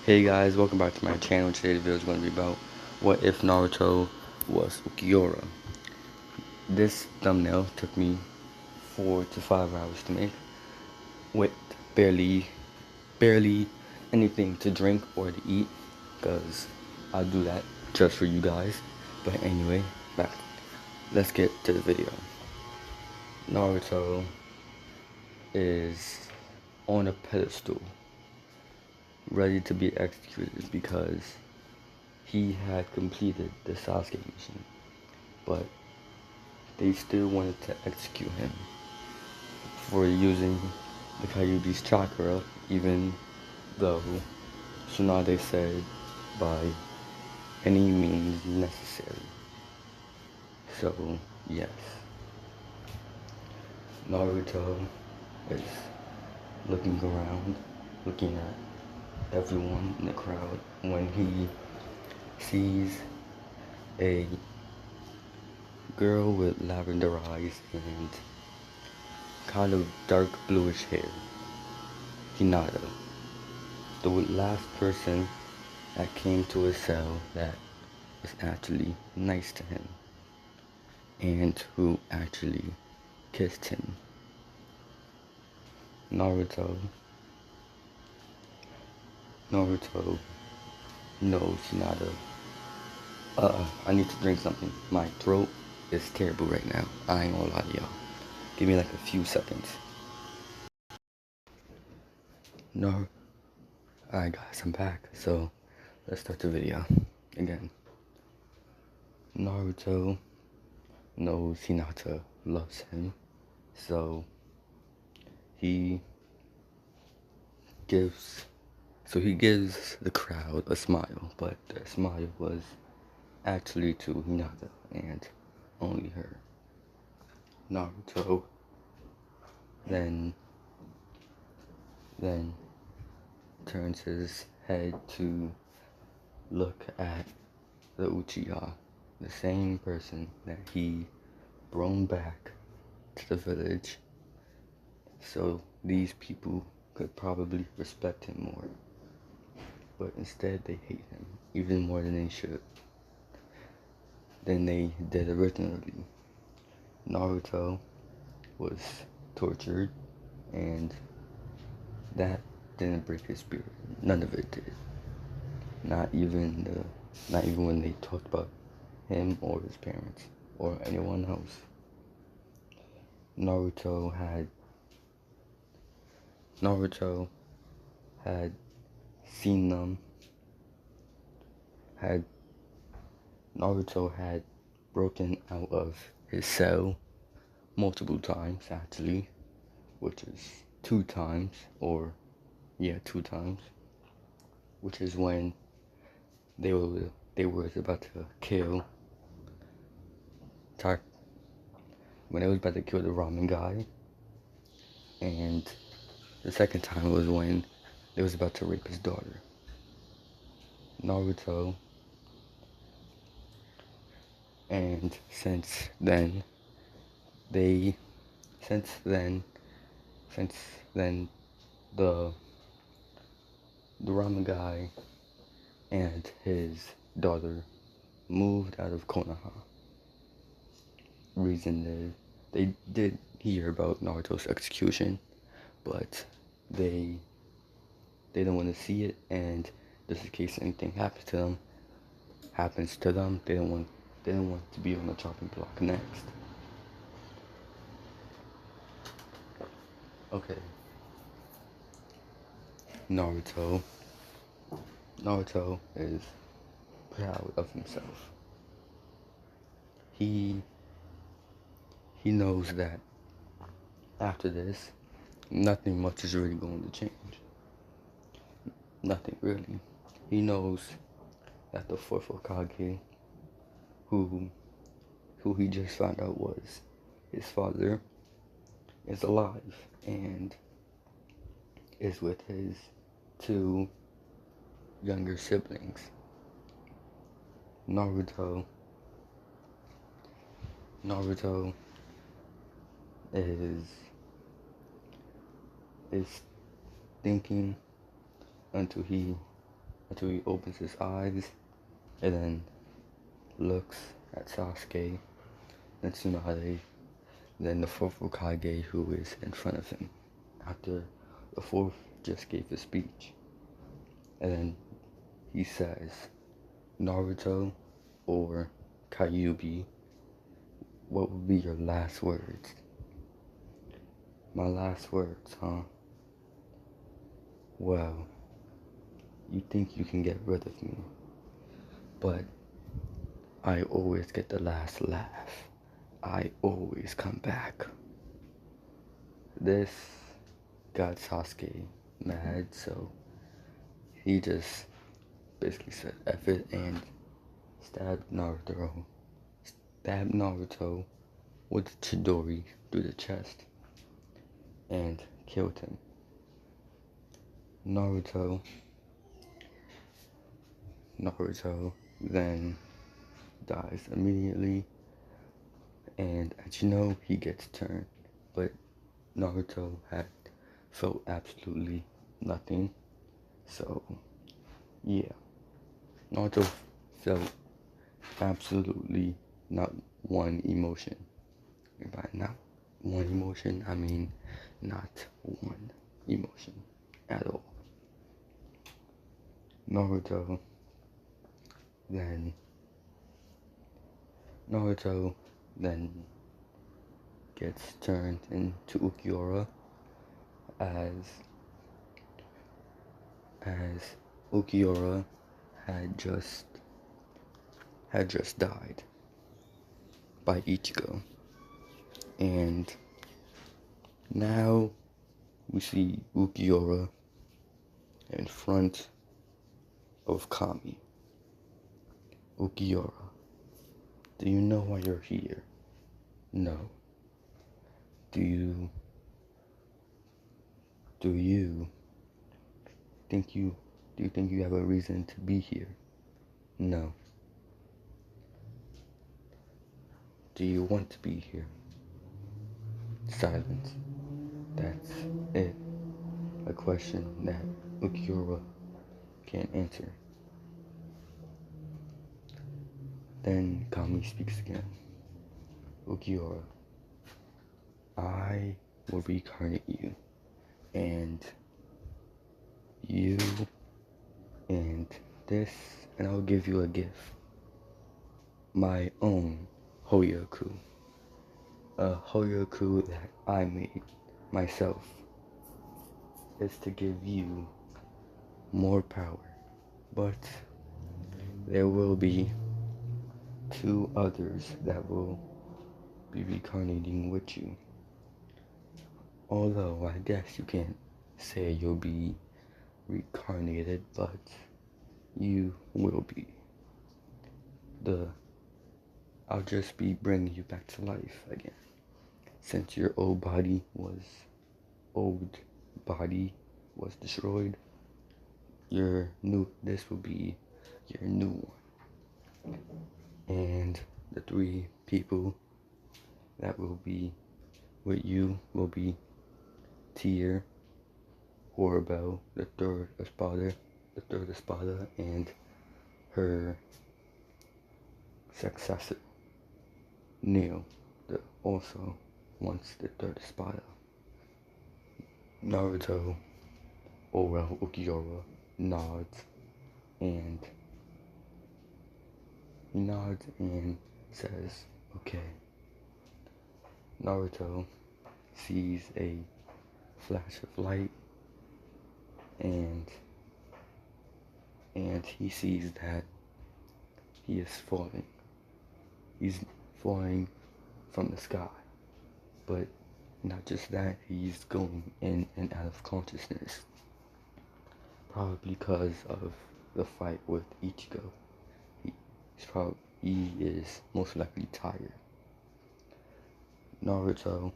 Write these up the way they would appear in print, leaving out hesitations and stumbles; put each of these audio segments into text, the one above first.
Hey guys, welcome back to my channel. Today's video is going to be about what if Naruto was ulquiorra. This thumbnail took me 4 to 5 hours to make with barely anything to drink or to eat, because I'll do that just for you guys. But anyway, let's get to the video. Naruto is on a pedestal ready to be executed because he had completed the Sasuke mission, but they still wanted to execute him for using the Kyuubi's chakra, even though Tsunade said by any means necessary. So, yes, Naruto is looking around, looking at everyone in the crowd when he sees a girl with lavender eyes and kind of dark bluish hair. Hinata, the last person that came to his cell that was actually nice to him and who actually kissed him. Naruto knows Hinata. I need to drink something. My throat is terrible right now. I ain't gonna lie to y'all. Give me like a few seconds. No. Alright guys, I'm back. So, let's start the video again. Naruto knows Hinata loves him, so he gives the crowd a smile, but the smile was actually to Hinata and only her. Naruto then turns his head to look at the Uchiha, the same person that he brought back to the village, so these people could probably respect him more. But instead they hate him even more than they should, than they did originally. Naruto was tortured, and that didn't break his spirit. None of it did. Not even when they talked about him or his parents or anyone else. Naruto had seen them. Naruto had broken out of his cell multiple times, actually, which is 2 times, which is when they were about to kill when they was about to kill the ramen guy, and the second time was when they was about to rape his daughter. Naruto, and since then the ramen guy and his daughter moved out of Konoha. Reason is they did hear about Naruto's execution, but they didn't want to see it, and just in case anything happens to them, they didn't want to be on the chopping block next. Okay. Naruto is proud of himself. He knows that after this, nothing much is really going to change. Nothing really. He knows that the fourth Hokage, who he just found out was his father, is alive and is with his 2 younger siblings. Naruto is thinking until he until he opens his eyes and then looks at Sasuke and Tsunade, then the fourth Hokage who is in front of him after the fourth just gave his speech. And then he says, Naruto or Kyuubi, what would be your last words? My last words, huh? Well, you think you can get rid of me, but I always get the last laugh. I always come back. This got Sasuke mad, so he just basically said F it and stabbed Naruto with Chidori through the chest and killed him. Naruto then dies immediately, and as you know, he gets turned, but Naruto had felt absolutely nothing, so yeah, Naruto felt absolutely not one emotion. And by not one emotion, I mean not one emotion at all. Naruto then gets turned into ulquiorra as ulquiorra had just died by Ichigo, and now we see ulquiorra in front of Kami. Ulquiorra, do you know why you're here? No. Do you think you have a reason to be here? No. Do you want to be here? Silence. That's it. A question that Ulquiorra can't answer. Then Kami speaks again. Ulquiorra, I will reincarnate you, and you, and this, and I'll give you a gift. My own Hoyoku. A Hoyoku that I made myself. Is to give you more power. But there will be 2 others that will be reincarnating with you. Although I guess you can't say you'll be reincarnated, but you will be. I'll just be bringing you back to life again. Since your old body was destroyed, this will be your new one. And the 3 people that will be with you will be Tyr, Horrible, the third Espada, and her successor, Neil, also once the third Espada. Naruto, Ulquiorra, nods and says, okay. Naruto sees a flash of light and he sees that he is falling. He's falling from the sky. But not just that, he's going in and out of consciousness. Probably because of the fight with Ichigo. He is most likely tired. Ulquiorra.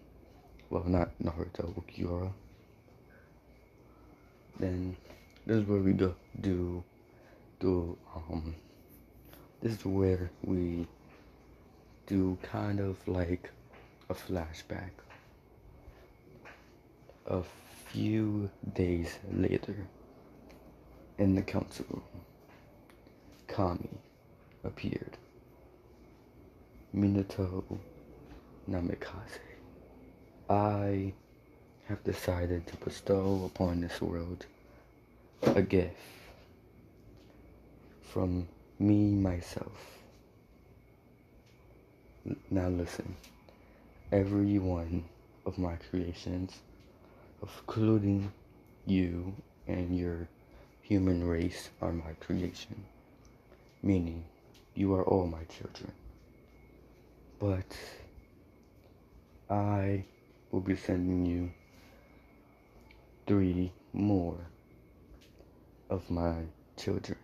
Then this is where we this is where we do kind of like a flashback. A few days later, In the council room, Kami appeared. Minato Namikaze. I have decided to bestow upon this world a gift from me, myself. Now listen, every one of my creations, including you and your human race, are my creation. Meaning, you are all my children. But I will be sending you 3 more of my children.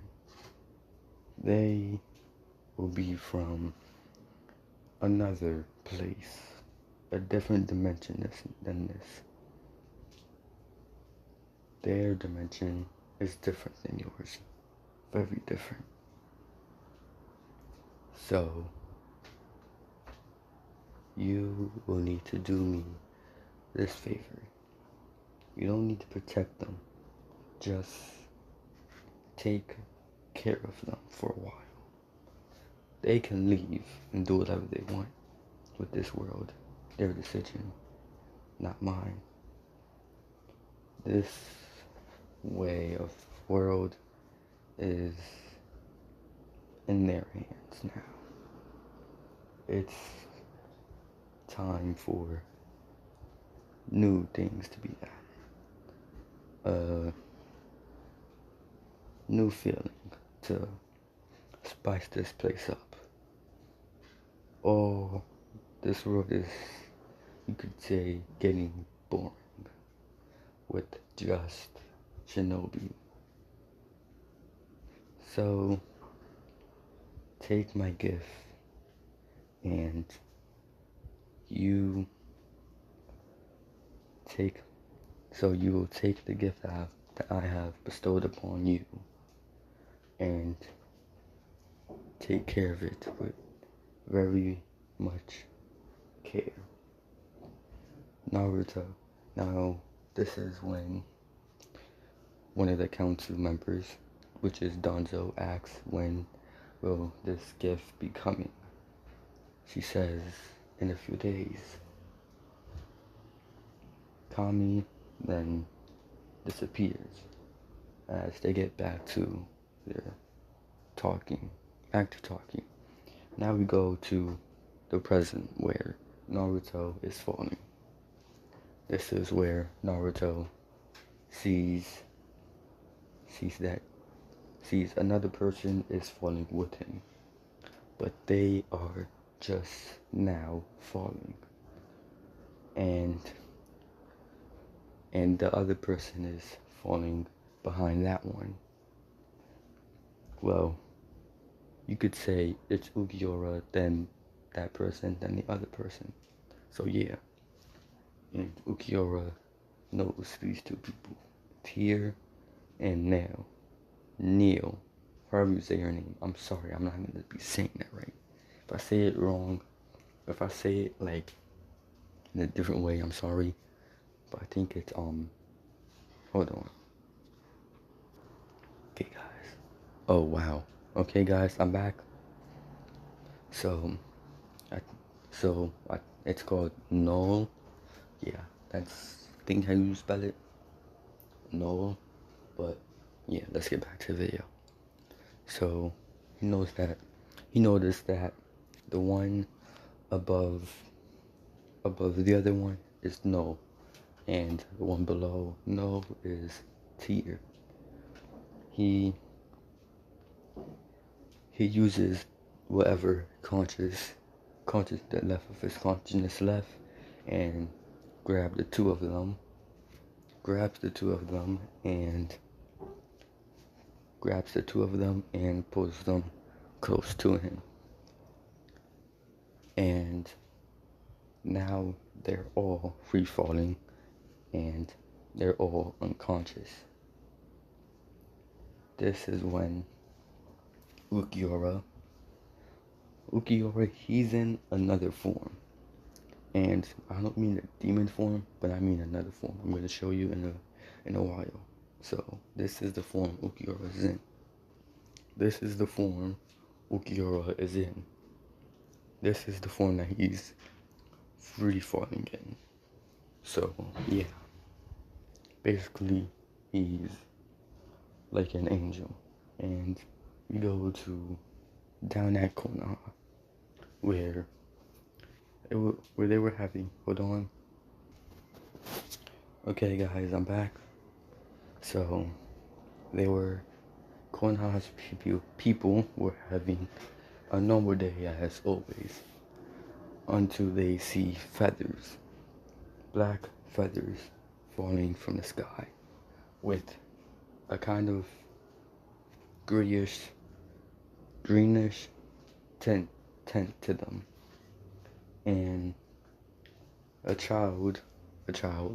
They will be from another place, a different dimension than this. Their dimension is different than yours, very different. So, you will need to do me this favor. You don't need to protect them, just take care of them for a while. They can leave and do whatever they want with this world. Their decision, not mine. This way of world is in their hands now. It's time for new things to be added. New feeling to spice this place up. Oh, this world is, you could say, getting boring with just shinobi. So, take my gift and you will take the gift that I have bestowed upon you and take care of it with very much care. Naruto. Now, this is when one of the council members, which is Danzo, asks when will this gift be coming. She says, in a few days. Kami then disappears as they get back to their back to talking. Now we go to the present where Naruto is falling. This is where Naruto sees another person is falling with him, but they are just now falling, and the other person is falling behind that one. Well, you could say it's ulquiorra, then that person, then the other person. So yeah, and ulquiorra knows these 2 people, Tyr and Neil. However you say her name. I'm sorry, I'm not gonna be saying that right. If I say it wrong, if I say it like in a different way, I'm sorry. But I think it's hold on. Okay, guys. Oh wow. Okay, guys, I'm back. So, it's called Noel. Yeah, that's I think how you spell it. Noel. But yeah, let's get back to the video. So he noticed that the one above the other one is No, and the one below No is Tyr. He uses whatever conscious that left of his consciousness left, and grabs the two of them and pulls them close to him. And now they're all free falling and they're all unconscious. This is when ulquiorra, he's in another form. And I don't mean the demon form, but I mean another form. I'm going to show you in a while. So this is the form ulquiorra is in. This is the form ulquiorra is in. This is the form that he's free falling in. So yeah, basically he's like an angel, and we go to down at Konoha where where they were having. Hold on. Okay, guys, I'm back. So they were Konoha's people were having a normal day as always, until they see feathers, black feathers, falling from the sky, with a kind of greenish tint to them, and a child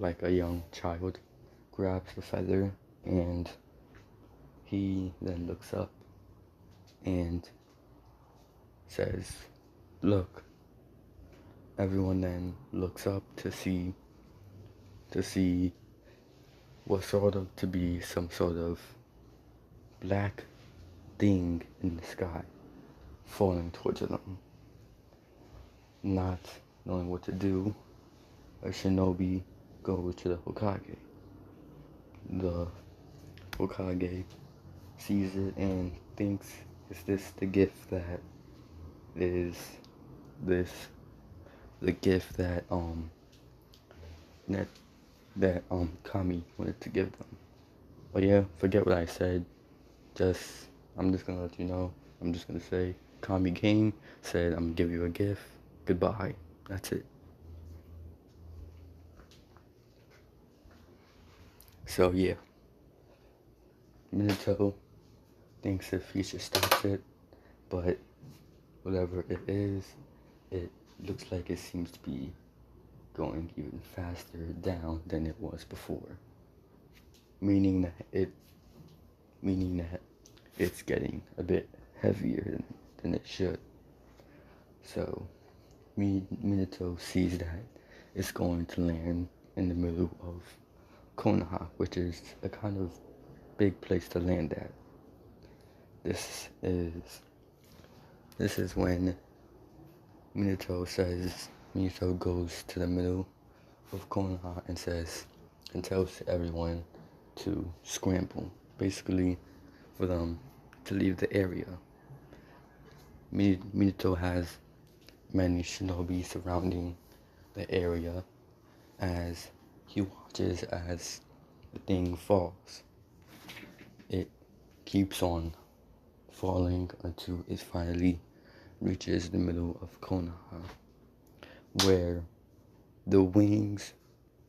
like a young child, grabs the feather, and he then looks up and says, "Look." Everyone then looks up to see what sort of to be some sort of black thing in the sky falling towards them. Not knowing what to do, a shinobi goes to the Hokage. The Hokage sees it and thinks, is this the gift that is this the gift that Kami wanted to give them? But yeah, forget what I said. I'm just gonna let you know. I'm just gonna say Kami came, said I'm gonna give you a gift. Goodbye. That's it. So yeah, Minato thinks if he just stops it, but whatever it is, it looks like it seems to be going even faster down than it was before. Meaning that it's getting a bit heavier than it should. So Minato sees that it's going to land in the middle of Konoha, which is a kind of big place to land at. This is when Minato goes to the middle of Konoha and tells everyone to scramble, basically for them to leave the area. Minato has many shinobi surrounding the area as he watches as the thing falls. It keeps on falling until it finally reaches the middle of Konoha, where the wings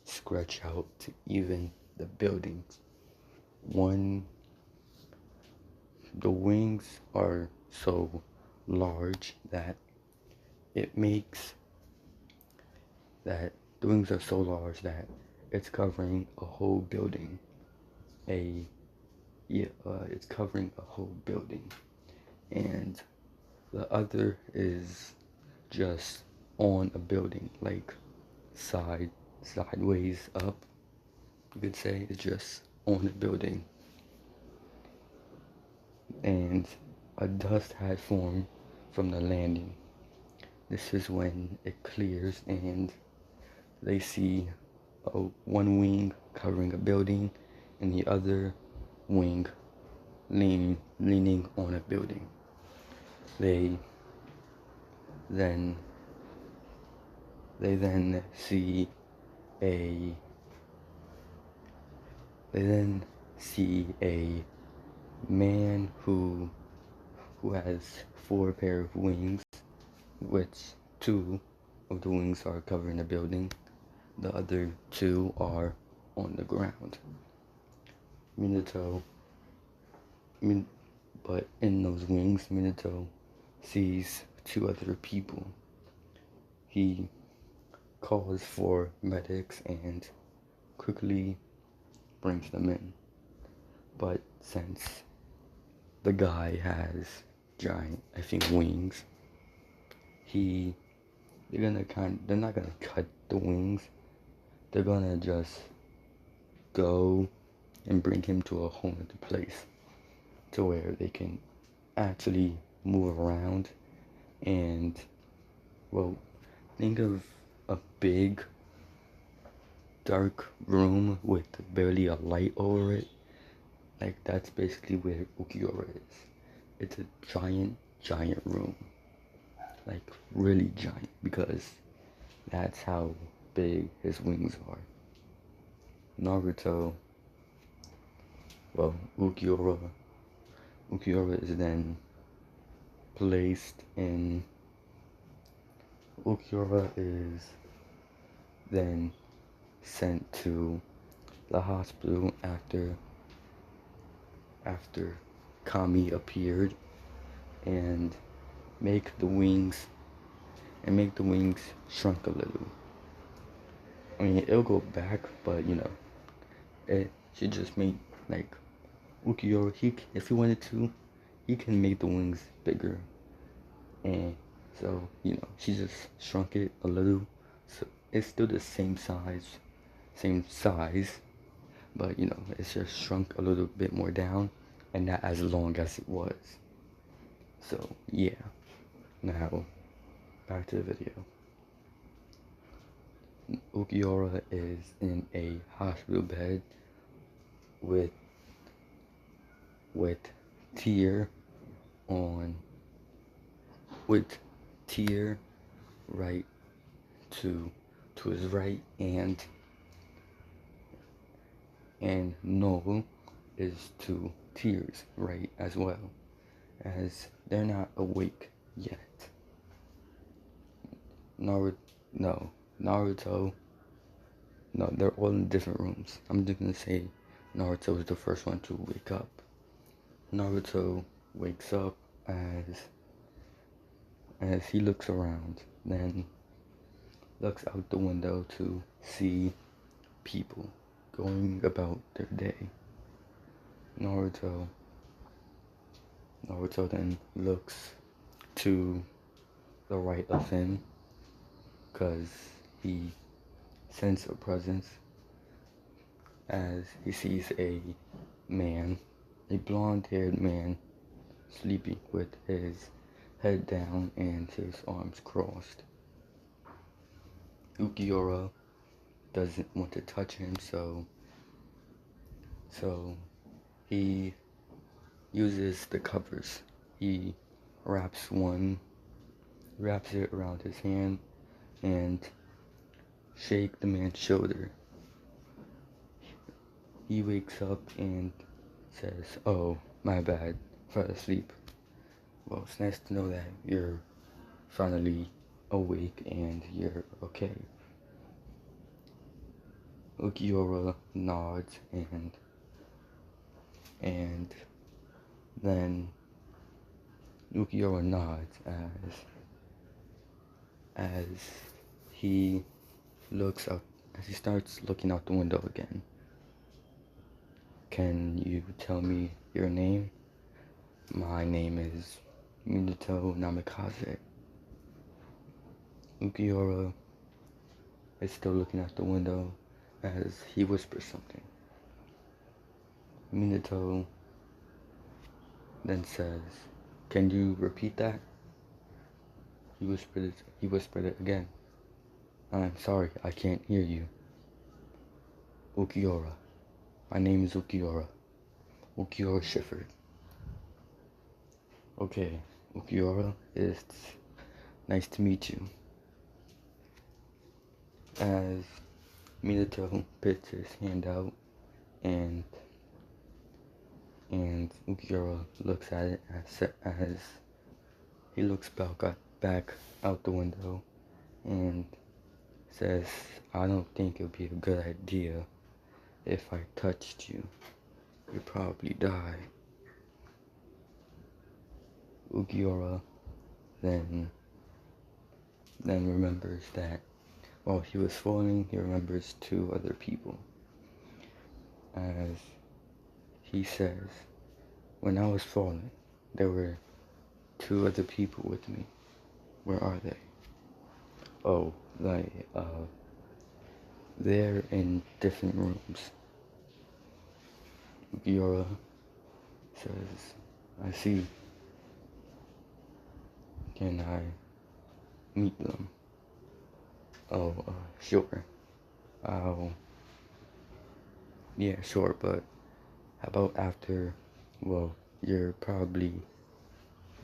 stretch out to even the buildings. The wings are so large that it makes that the wings are so large that it's covering a whole building. It's covering a whole building, and the other is just on a building, like sideways up. You could say it's just on a building, and a dust had formed from the landing. This is when it clears and they see one wing covering a building and the other wing leaning on a building. They then see a man who has 4 pair of wings, which 2 of the wings are covering the building. The other 2 are on the ground. But in those wings, Minato sees 2 other people. He calls for medics and quickly brings them in. But since the guy has giant, I think, wings, they're not gonna cut the wings. They're gonna just go and bring him to a haunted place to where they can actually move around and, well, think of a big dark room with barely a light over it. Like, that's basically where ulquiorra is. It's a giant room. Like, really giant, because that's how big his wings are. Naruto, well, ulquiorra is then placed in, ulquiorra is then sent to the hospital after Kami appeared and make the wings shrunk a little. I mean, it'll go back, but it should just make, like, ulquiorra, if he wanted to, he can make the wings bigger. And so, she just shrunk it a little. So it's still the same size, but it's just shrunk a little bit more down and not as long as it was. So yeah, now back to the video. Ulquiorra is in a hospital bed with tear right to his right, and no is to tears right as well, as they're not awake yet. Naruto, no, they're all in different rooms. I'm just gonna say Naruto is the first one to wake up. Naruto wakes up as he looks around, then looks out the window to see people going about their day. Naruto then looks to the right of him, because he senses a presence, as he sees a blonde-haired man, sleeping with his head down and his arms crossed. Ulquiorra doesn't want to touch him, so he uses the covers. He wraps it around his hand and shake the man's shoulder. He wakes up and says, "Oh, my bad, fell asleep." Well, it's nice to know that you're finally awake and you're okay. Ulquiorra nods and then Ulquiorra nods as he looks up, as he starts looking out the window again. "Can you tell me your name?" "My name is Minato Namikaze." Ulquiorra is still looking out the window as he whispers something. Minato then says, "Can you repeat that?" He whispered it again. "I'm sorry, I can't hear you." "Ulquiorra. My name is Ulquiorra." Ulquiorra shivered. "Okay, Ulquiorra, it's nice to meet you." As Minato puts his hand out and Ulquiorra looks at it as he looks back out the window and says, "I don't think it would be a good idea if I touched you. You'd probably die." Ulquiorra then remembers that while he was falling, he remembers two other people. As he says, "When I was falling, there were two other people with me. Where are they?" "Oh, they're in different rooms." Ulquiorra says, I see. Can I meet them? Oh, sure. I'll, yeah, sure, but how about after, well, you're probably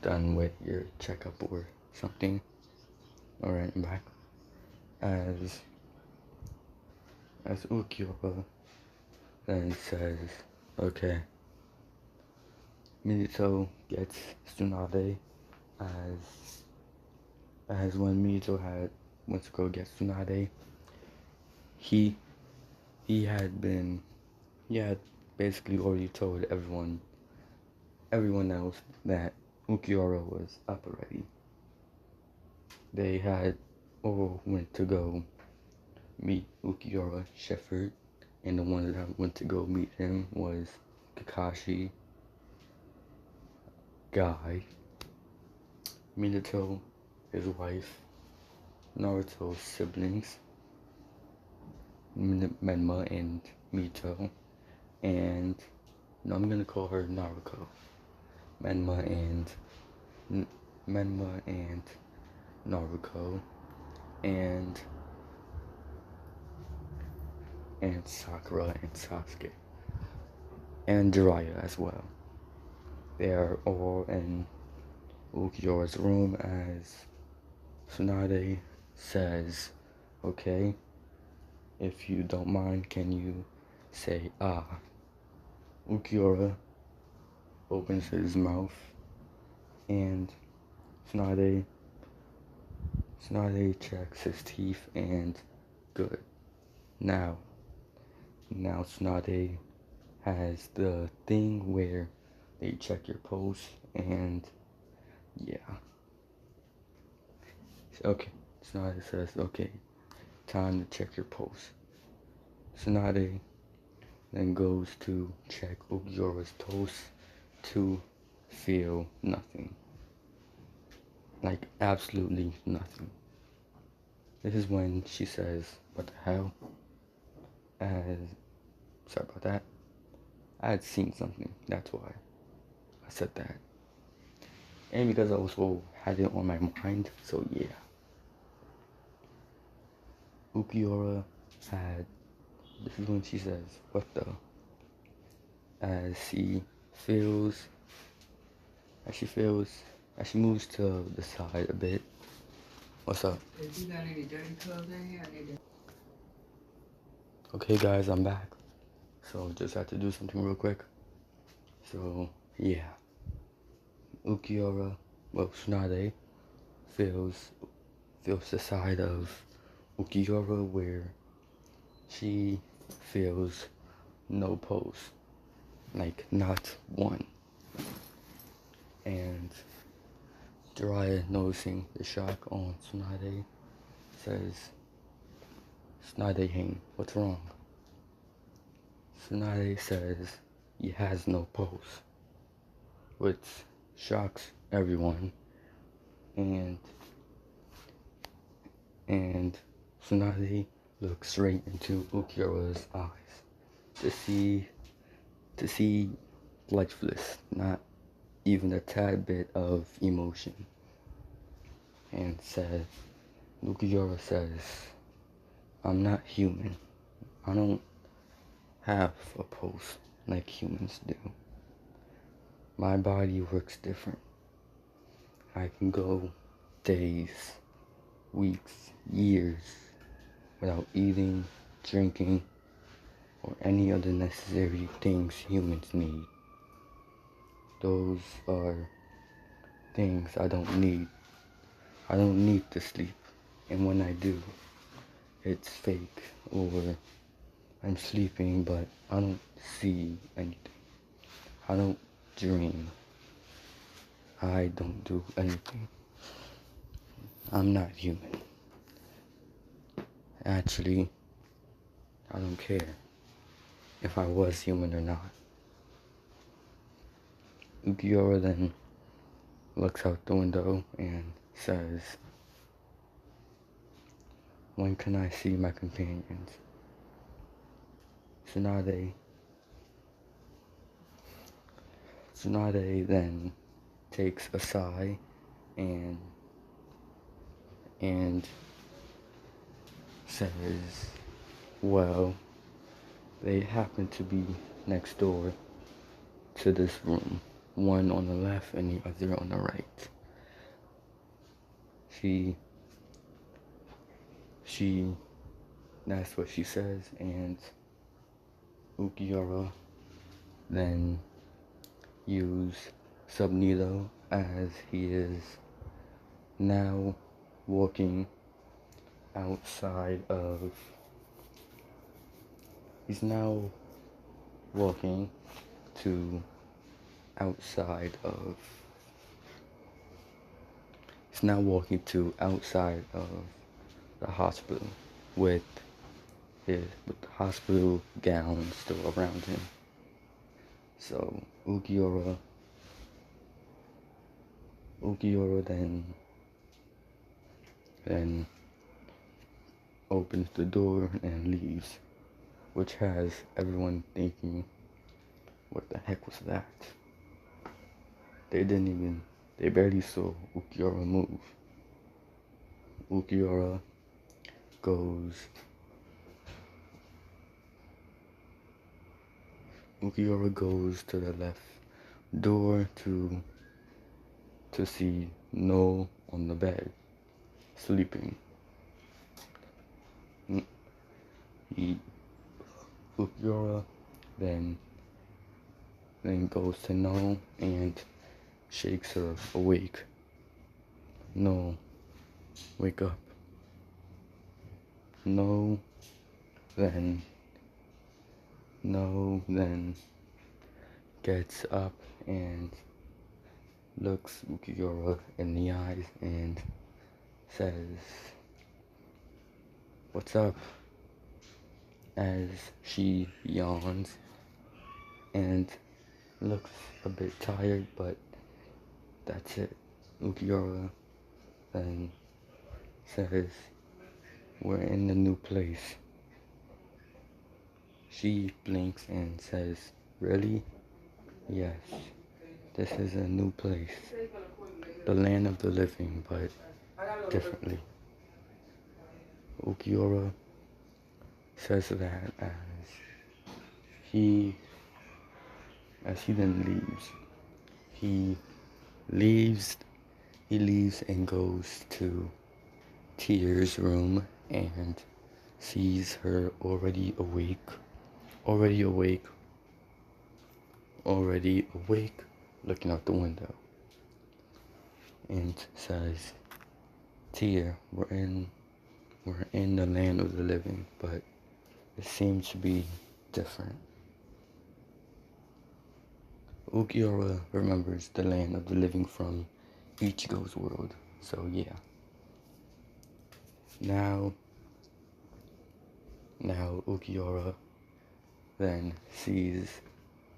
done with your checkup or something. Alright, I'm back. As Ulquiorra then says, okay, Minato gets Tsunade as when Minato went to go get Tsunade, he had basically already told everyone else that Ulquiorra was up already. They had all went to go meet Ulquiorra Shepherd, and the one that went to go meet him was Kakashi, Guy, Minato, his wife, Naruto's siblings, Menma and Mito, and no, I'm gonna call her Naruto. Menma and Naruto, and Sakura and Sasuke, and Jiraiya as well. They are all in Ulquiorra's room as Tsunade says, okay, if you don't mind, can you say ah? Ulquiorra opens his mouth and Tsunade checks his teeth and good. Now Tsunade has the thing where they check your pulse and yeah. Okay, Tsunade says, okay, time to check your pulse. Tsunade then goes to check Ulquiorra's pulse to feel nothing. Like absolutely nothing. This is when she says, what the hell? Sorry about that. I had seen something, that's why I said that. And because I also had it on my mind, so yeah. Ulquiorra this is when she says, what the? As she moves to the side a bit. What's up? If you got any dirty clothes in here, I need to... Okay guys, I'm back. So just had to do something real quick. So yeah. Tsunade feels the side of Ulquiorra where she feels no pulse. Like not one. And Jiraiya, noticing the shock on Tsunade, says, Tsunade, what's wrong? Tsunade says he has no pulse, which shocks everyone. And Tsunade looks straight into Ulquiorra's eyes to see lifeless, not even a tad bit of emotion. And Ulquiorra says, I'm not human. I don't have a pulse like humans do. My body works different. I can go days, weeks, years without eating, drinking, or any other necessary things humans need. Those are things I don't need. I don't need to sleep, and when I do, it's fake, or I'm sleeping but I don't see anything. I don't dream. I don't do anything. I'm not human. Actually, I don't care if I was human or not. Ulquiorra then looks out the window and says, when can I see my companions? Tsunade Tsunade then takes a sigh and says, well, they happen to be next door to this room, one on the left and the other on the right. That's what she says, and Ulquiorra then use Subnito as he is now walking outside of, he's now walking to outside of, he's now walking to outside of the hospital with the hospital gown still around him. So Ulquiorra then opens the door and leaves, which has everyone thinking, what the heck was that? They barely saw Ulquiorra move. Ulquiorra goes to the left door to see No on the bed, sleeping. Ulquiorra then goes to No and shakes her awake. No, wake up. No then gets up and looks Ulquiorra in the eyes and says, what's up? As she yawns and looks a bit tired, but that's it. Ulquiorra then says, we're in a new place. She blinks and says, really? Yes, this is a new place. The land of the living, but differently. Ulquiorra says that as he then leaves. He leaves and goes to Tear's room and sees her already awake, looking out the window, and says, Tear, we're in the land of the living, but it seems to be different. Ulquiorra remembers the land of the living from Ichigo's world, so yeah. Now Ulquiorra then sees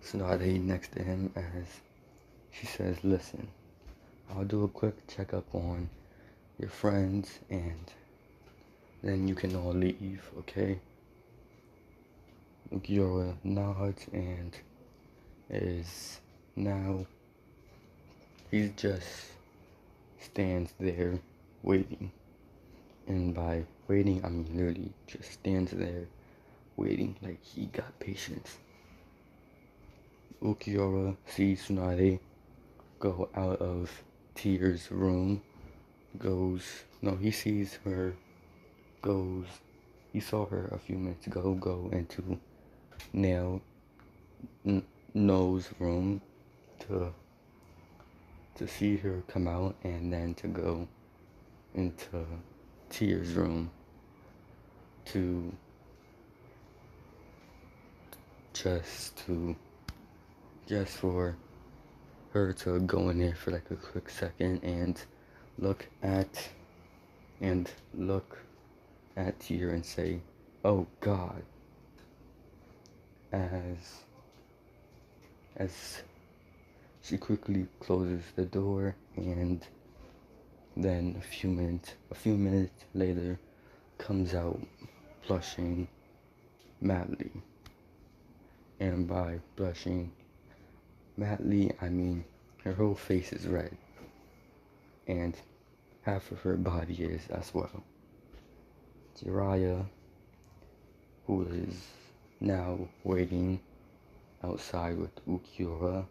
Tsunade next to him as she says, listen, I'll do a quick checkup on your friends and then you can all leave, okay? Ulquiorra nods and he just stands there waiting. And by waiting, I mean literally just stands there waiting like he got patience. Ulquiorra sees Tsunade go out of Tear's room, he saw her a few minutes ago go into No's room to see her come out and then to go into Tear's room just for her to go in there for like a quick second and look at Tear and say, oh God, as she quickly closes the door, and then a few minutes later comes out blushing madly. And by blushing madly, I mean her whole face is red. And half of her body is as well. Jiraiya, who is now waiting outside with Ulquiorra,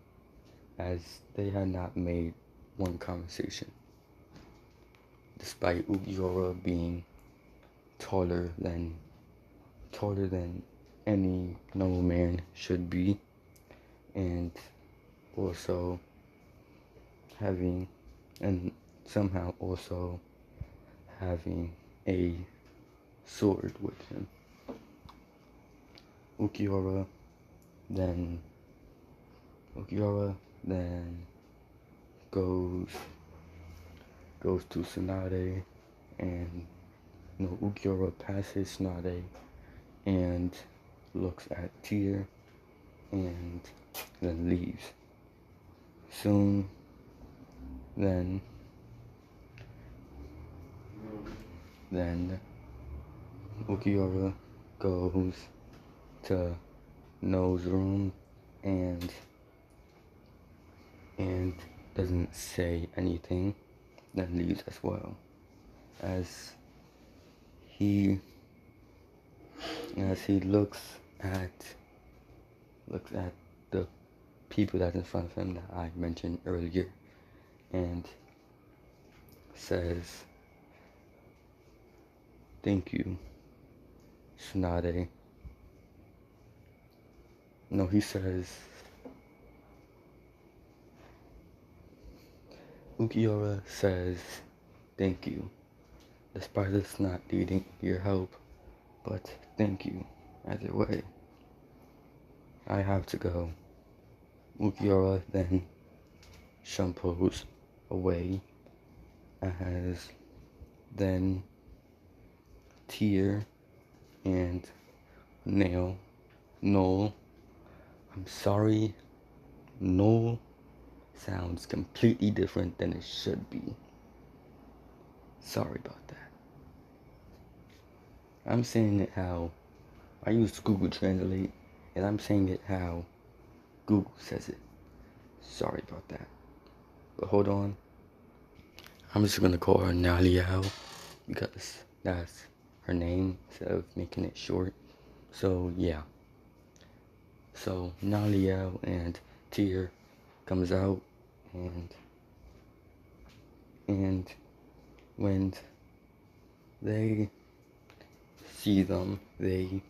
as they had not made one conversation. Despite Ulquiorra being taller than any normal man should be, and also having, and somehow also having a sword with him. Ulquiorra then goes to Tsunade, and Ulquiorra passes Tsunade and looks at Tear and then leaves. Soon then Ulquiorra goes to No's room and doesn't say anything, then leaves as well. As he looks at the people that's in front of him that I mentioned earlier, and says, "Thank you, Tsunade." No, he says, Ulquiorra says, "Thank you, despite us not needing your help, but thank you either way. I have to go." Ulquiorra then shumpos away, as then Tear and Noel, I'm sorry, Noel sounds completely different than it should be. Sorry about that. I'm saying it how I use Google Translate, and I'm saying it how Google says it. Sorry about that. But hold on. I'm just gonna call her Naliao because that's her name instead of making it short. So yeah. So Naliao and Tear comes out, and when they see them, they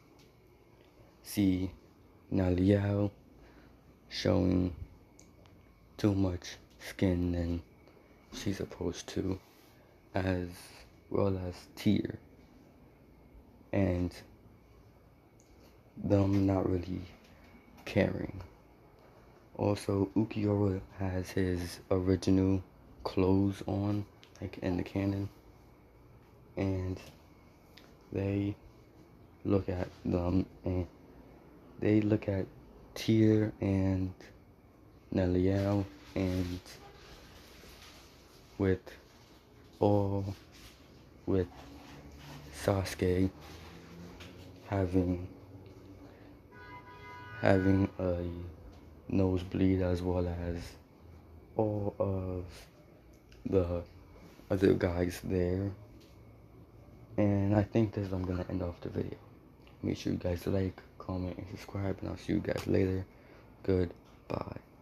see Naliao showing too much skin than she's supposed to, as well as Tear, and them not really caring. Also, Ulquiorra has his original clothes on, like in the canon, and they look at them, and they look at Tear and Naliao, and with Sasuke having a nosebleed, as well as all of the other guys there. And I think this is I'm gonna end off the video. Make sure you guys like, comment, and subscribe, and I'll see you guys later. Goodbye.